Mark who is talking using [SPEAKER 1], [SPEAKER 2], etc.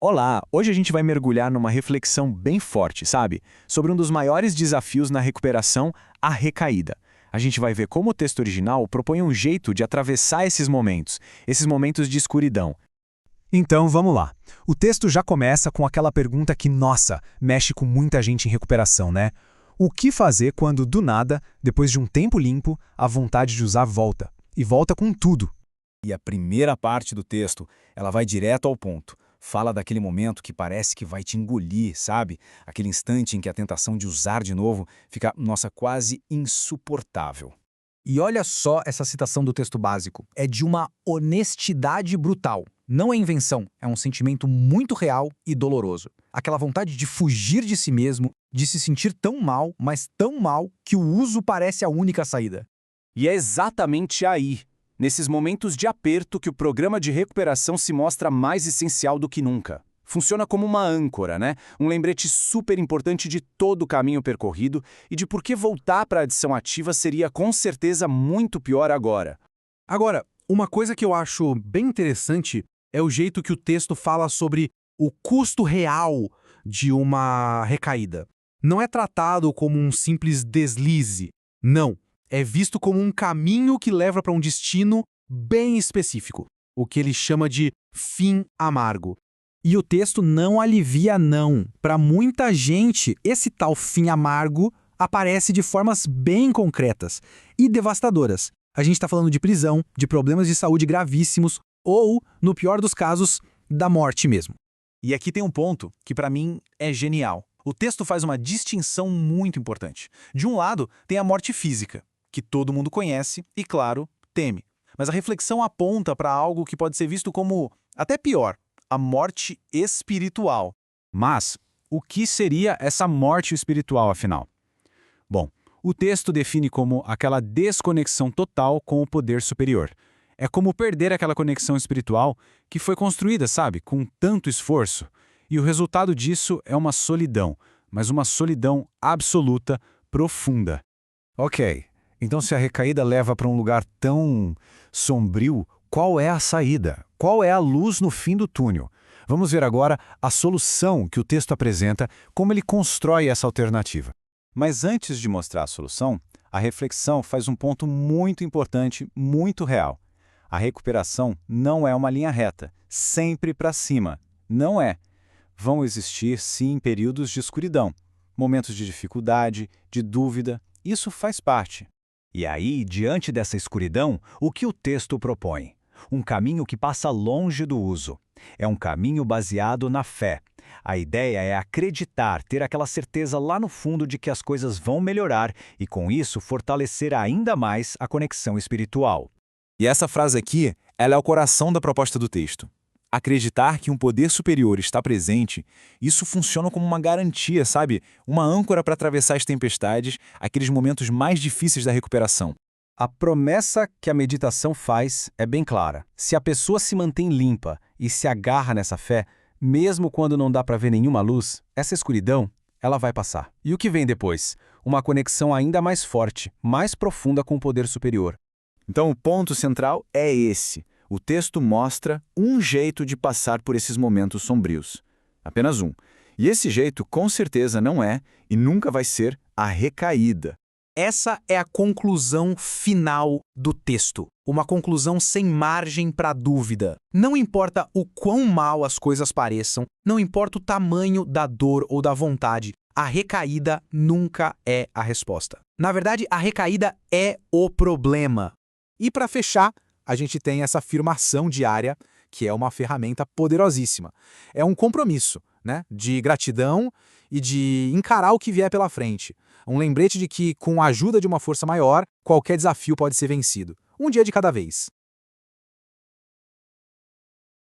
[SPEAKER 1] Olá, hoje a gente vai mergulhar numa reflexão bem forte, sabe? Sobre um dos maiores desafios na recuperação, a recaída. A gente vai ver como o texto original propõe um jeito de atravessar esses momentos de escuridão.
[SPEAKER 2] Então vamos lá. O texto já começa com aquela pergunta que, nossa, mexe com muita gente em recuperação, né? O que fazer quando, do nada, depois de um tempo limpo, a vontade de usar volta? E volta com tudo.
[SPEAKER 3] E a primeira parte do texto, ela vai direto ao ponto. Fala daquele momento que parece que vai te engolir, sabe? Aquele instante em que a tentação de usar de novo fica, nossa, quase insuportável.
[SPEAKER 4] E olha só essa citação do texto básico. É de uma honestidade brutal. Não é invenção, é um sentimento muito real e doloroso. Aquela vontade de fugir de si mesmo, de se sentir tão mal, mas tão mal, que o uso parece a única saída.
[SPEAKER 3] E é exatamente aí, nesses momentos de aperto, que o programa de recuperação se mostra mais essencial do que nunca. Funciona como uma âncora, né? Um lembrete super importante de todo o caminho percorrido e de por que voltar para a adição ativa seria com certeza muito pior agora.
[SPEAKER 5] Agora, uma coisa que eu acho bem interessante é o jeito que o texto fala sobre o custo real de uma recaída. Não é tratado como um simples deslize. Não. É visto como um caminho que leva para um destino bem específico, o que ele chama de fim amargo.
[SPEAKER 4] E o texto não alivia, não. Para muita gente, esse tal fim amargo aparece de formas bem concretas e devastadoras. A gente está falando de prisão, de problemas de saúde gravíssimos ou, no pior dos casos, da morte mesmo.
[SPEAKER 1] E aqui tem um ponto que para mim é genial. O texto faz uma distinção muito importante. De um lado, tem a morte física, que todo mundo conhece e, claro, teme. Mas a reflexão aponta para algo que pode ser visto como até pior, a morte espiritual.
[SPEAKER 3] Mas o que seria essa morte espiritual, afinal? Bom, o texto define como aquela desconexão total com o poder superior. É como perder aquela conexão espiritual que foi construída, sabe, com tanto esforço. E o resultado disso é uma solidão, mas uma solidão absoluta, profunda.
[SPEAKER 2] Ok, então se a recaída leva para um lugar tão sombrio, qual é a saída? Qual é a luz no fim do túnel? Vamos ver agora a solução que o texto apresenta, como ele constrói essa alternativa.
[SPEAKER 3] Mas antes de mostrar a solução, a reflexão faz um ponto muito importante, muito real. A recuperação não é uma linha reta, sempre para cima. Não é. Vão existir, sim, períodos de escuridão, momentos de dificuldade, de dúvida. Isso faz parte. E aí, diante dessa escuridão, o que o texto propõe? Um caminho que passa longe do uso. É um caminho baseado na fé. A ideia é acreditar, ter aquela certeza lá no fundo de que as coisas vão melhorar e, com isso, fortalecer ainda mais a conexão espiritual.
[SPEAKER 1] E essa frase aqui, ela é o coração da proposta do texto. Acreditar que um poder superior está presente, isso funciona como uma garantia, sabe? Uma âncora para atravessar as tempestades, aqueles momentos mais difíceis da recuperação.
[SPEAKER 4] A promessa que a meditação faz é bem clara. Se a pessoa se mantém limpa e se agarra nessa fé, mesmo quando não dá para ver nenhuma luz, essa escuridão, ela vai passar. E o que vem depois? Uma conexão ainda mais forte, mais profunda com o poder superior.
[SPEAKER 3] Então, o ponto central é esse. O texto mostra um jeito de passar por esses momentos sombrios. Apenas um. E esse jeito, com certeza, não é e nunca vai ser a recaída.
[SPEAKER 4] Essa é a conclusão final do texto. Uma conclusão sem margem para dúvida. Não importa o quão mal as coisas pareçam, não importa o tamanho da dor ou da vontade, a recaída nunca é a resposta. Na verdade, a recaída é o problema.
[SPEAKER 5] E para fechar, a gente tem essa afirmação diária, que é uma ferramenta poderosíssima. É um compromisso, né, de gratidão e de encarar o que vier pela frente. Um lembrete de que, com a ajuda de uma força maior, qualquer desafio pode ser vencido. Um dia de cada vez.